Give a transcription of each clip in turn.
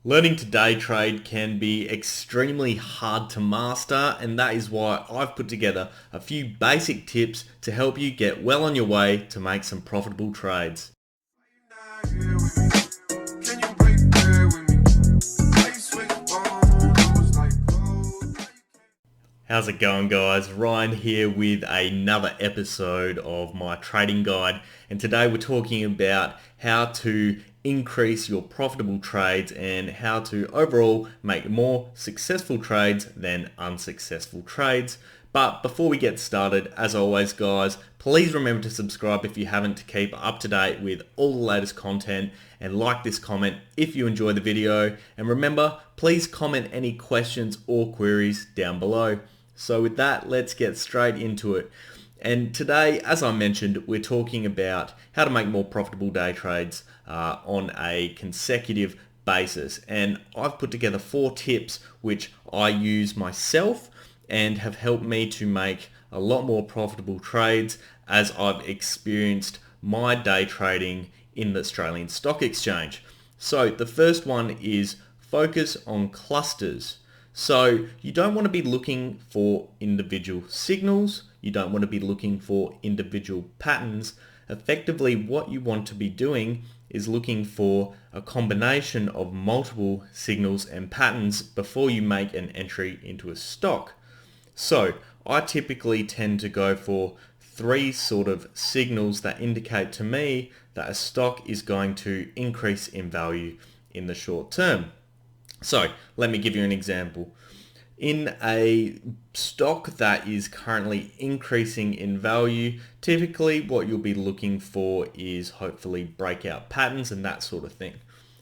Learning to day trade can be extremely hard to master, and that is why I've put together a few basic tips to help you get well on your way to make some profitable trades. How's it going, guys? Ryan here with another episode of my trading guide, and today we're talking about how to increase your profitable trades and how to overall make more successful trades than unsuccessful trades. But before we get started, as always, guys, please remember to subscribe if you haven't to keep up to date with all the latest content, and like this comment if you enjoy the video. And remember, please comment any questions or queries down below. So with that, let's get straight into it. And today, as I mentioned, we're talking about how to make more profitable day trades on a consecutive basis. And I've put together 4 tips which I use myself and have helped me to make a lot more profitable trades as I've experienced my day trading in the Australian Stock Exchange. So the first one is focus on clusters. So you don't want to be looking for individual signals. You don't want to be looking for individual patterns. Effectively, what you want to be doing is looking for a combination of multiple signals and patterns before you make an entry into a stock. So I typically tend to go for 3 sort of signals that indicate to me that a stock is going to increase in value in the short term. So let me give you an example. In a stock that is currently increasing in value, typically what you'll be looking for is hopefully breakout patterns and that sort of thing.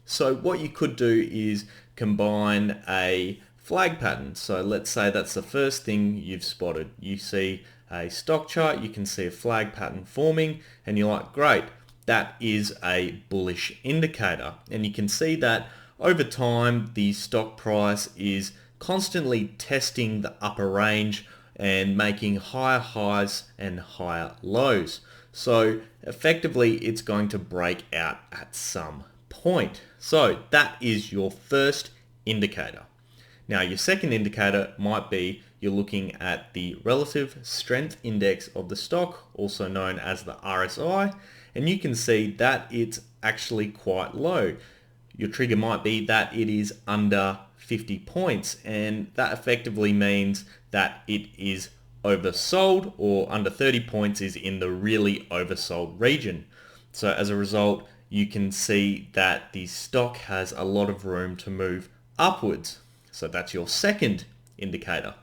So what you could do is combine a flag pattern. So let's say that's the first thing you've spotted. You see a stock chart, you can see a flag pattern forming, and you're like, great, that is a bullish indicator. And you can see that over time, the stock price is constantly testing the upper range and making higher highs and higher lows. So effectively, it's going to break out at some point. So that is your first indicator. Now, your second indicator might be you're looking at the relative strength index of the stock, also known as the RSI, and you can see that it's actually quite low. Your trigger might be that it is under 50 points, and that effectively means that it is oversold, or under 30 points is in the really oversold region. So as a result, you can see that the stock has a lot of room to move upwards. So that's your second indicator.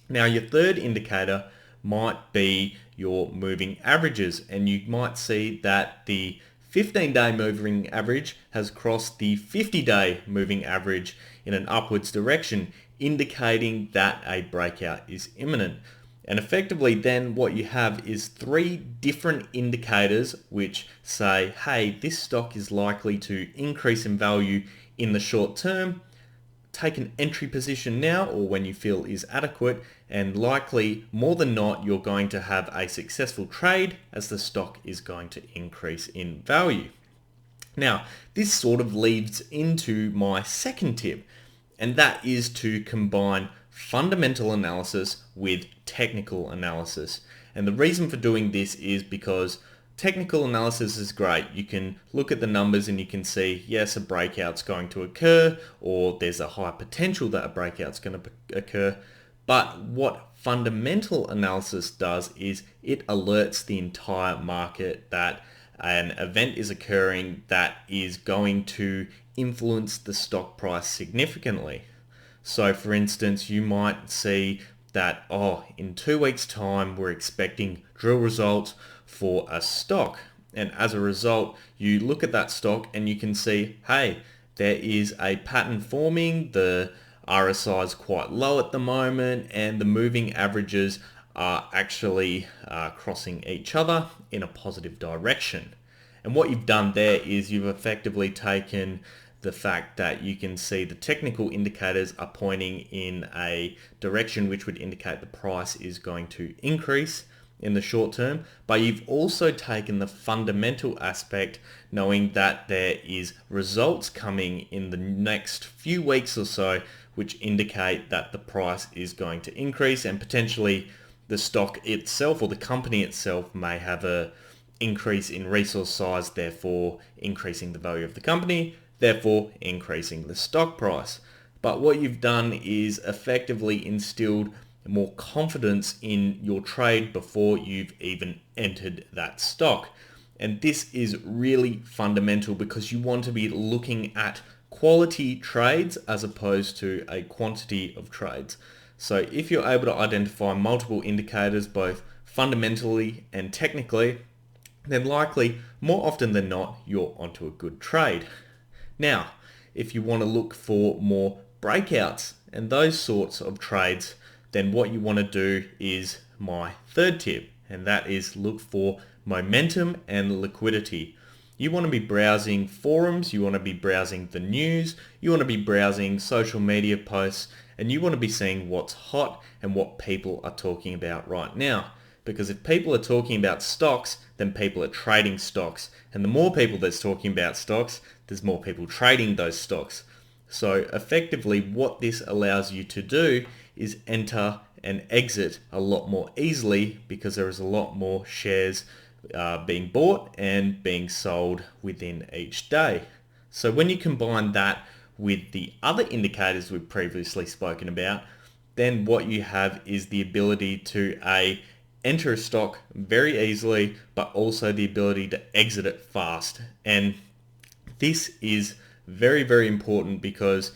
Now your third indicator might be your moving averages, and you might see that the 15-day moving average has crossed the 50-day moving average in an upwards direction, indicating that a breakout is imminent. And effectively then what you have is 3 different indicators which say, hey, this stock is likely to increase in value in the short term. Take an entry position now, or when you feel is adequate, and likely more than not you're going to have a successful trade as the stock is going to increase in value. Now this sort of leads into my second tip, and that is to combine fundamental analysis with technical analysis. And the reason for doing this is because technical analysis is great. You can look at the numbers and you can see, yes, a breakout's going to occur, or there's a high potential that a breakout's going to occur. But what fundamental analysis does is it alerts the entire market that an event is occurring that is going to influence the stock price significantly. So for instance, you might see that, in 2 weeks' time, we're expecting drill results for a stock. And as a result, you look at that stock and you can see, hey, there is a pattern forming. The RSI is quite low at the moment, and the moving averages are actually crossing each other in a positive direction. And what you've done there is you've effectively taken the fact that you can see the technical indicators are pointing in a direction which would indicate the price is going to increase, in the short term, but you've also taken the fundamental aspect, knowing that there is results coming in the next few weeks or so, which indicate that the price is going to increase, and potentially the stock itself or the company itself may have a increase in resource size, therefore increasing the value of the company, therefore increasing the stock price. But what you've done is effectively instilled more confidence in your trade before you've even entered that stock. And this is really fundamental because you want to be looking at quality trades as opposed to a quantity of trades. So if you're able to identify multiple indicators, both fundamentally and technically, then likely, more often than not, you're onto a good trade. Now, if you want to look for more breakouts and those sorts of trades, then what you want to do is my third tip, and that is look for momentum and liquidity. You want to be browsing forums, you want to be browsing the news, you want to be browsing social media posts, and you want to be seeing what's hot and what people are talking about right now. Because if people are talking about stocks, then people are trading stocks. And the more people that's talking about stocks, there's more people trading those stocks. So effectively what this allows you to do is enter and exit a lot more easily because there is a lot more shares being bought and being sold within each day. So when you combine that with the other indicators we've previously spoken about, then what you have is the ability to enter a stock very easily, but also the ability to exit it fast. And this is very, very important because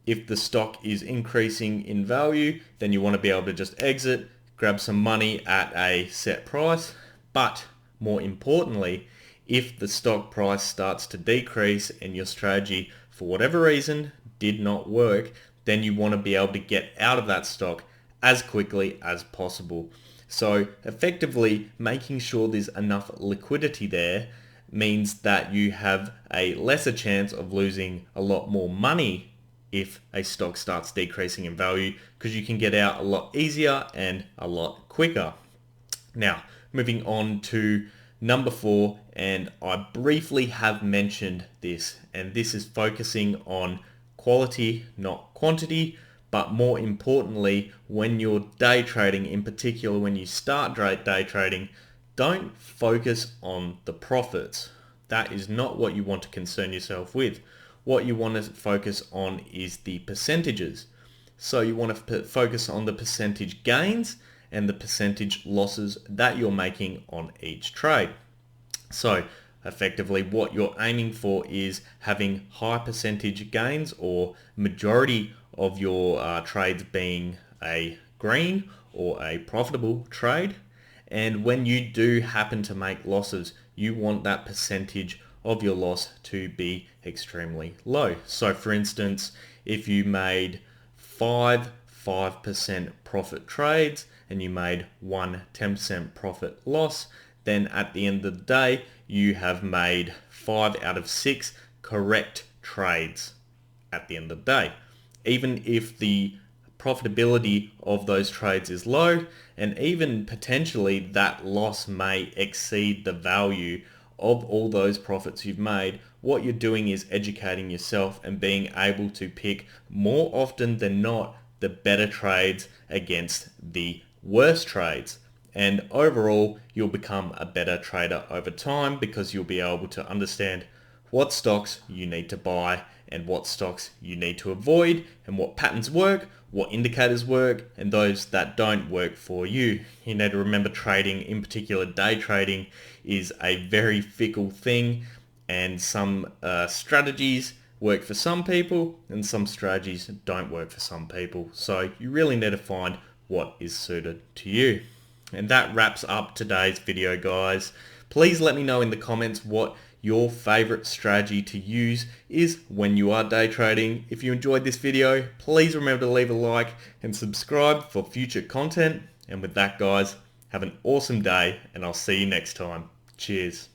if the stock is increasing in value, then you want to be able to just exit, grab some money at a set price. But more importantly, if the stock price starts to decrease and your strategy, for whatever reason, did not work, then you want to be able to get out of that stock as quickly as possible. So effectively making sure there's enough liquidity there means that you have a lesser chance of losing a lot more money if a stock starts decreasing in value, because you can get out a lot easier and a lot quicker. Now, moving on to number 4, and I briefly have mentioned this, and this is focusing on quality, not quantity. But more importantly, when you're day trading, in particular when you start day trading, don't focus on the profits. That is not what you want to concern yourself with. What you want to focus on is the percentages. So you want to focus on the percentage gains and the percentage losses that you're making on each trade. So effectively what you're aiming for is having high percentage gains, or majority of your trades being a green or a profitable trade. And when you do happen to make losses, you want that percentage of your loss to be extremely low. So for instance, if you made 5% profit trades and you made 10% profit loss, then at the end of the day, you have made 5 out of 6 correct trades at the end of the day. Even if the profitability of those trades is low, and even potentially that loss may exceed the value of all those profits you've made, what you're doing is educating yourself and being able to pick more often than not the better trades against the worst trades. And overall, you'll become a better trader over time because you'll be able to understand what stocks you need to buy and what stocks you need to avoid, and what patterns work, what indicators work, and those that don't work for you. You need to remember trading, in particular day trading, is a very fickle thing, and some strategies work for some people and some strategies don't work for some people. So you really need to find what is suited to you. And that wraps up today's video, guys. Please let me know in the comments what your favorite strategy to use is when you are day trading. If you enjoyed this video, please remember to leave a like and subscribe for future content. And with that, guys, have an awesome day, and I'll see you next time. Cheers.